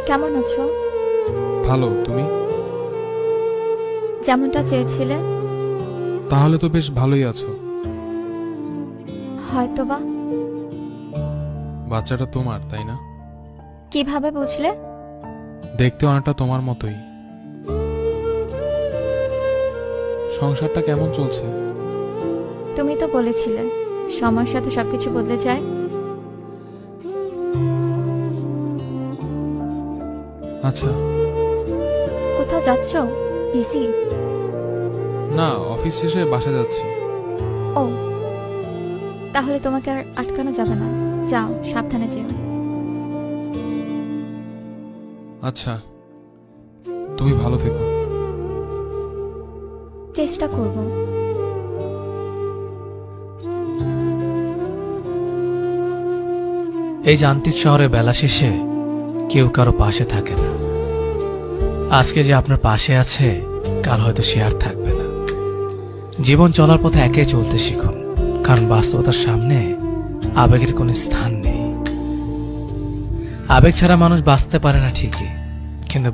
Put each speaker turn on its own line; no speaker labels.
কেমন আছো?
ভালো। তুমি?
যেমনটা চেয়েছিলে।
তাহলে তো বেশ ভালোই আছো।
হয়তোবা।
বাচ্চাটা তোমার, তাই না?
কিভাবে বুঝলে?
দেখতে অনেকটা তোমার মতোই। সংসারটা কেমন চলছে?
তুমি তো বলেছিলে সময়ের সাথে সবকিছু বদলে যায়।
আচ্ছা।
কোথাও যাচ্ছ? বিজি?
না, অফিস শেষে বাসা যাচ্ছি।
ও, তাহলে তোমাকে আর আটকানো যাবে না। যাও, সাবধানে যেও।
আচ্ছা, তুমি ভালো থেকো।
চেষ্টা করব।
এই যান্ত্রিক শহরে বেলা শেষে কেউ কারো পাশে থাকে না। আজকে যে আপনার পাশে আছে, কাল হয়তো সে আর থাকবে না। জীবন চলার পথে একে চলতে শিখুন, কারণ বাস্তবতার সামনে আবেগের কোনো স্থান নেই। আবেগ ছাড়া মানুষ বাঁচতে পারে না ঠিকই, কিন্তু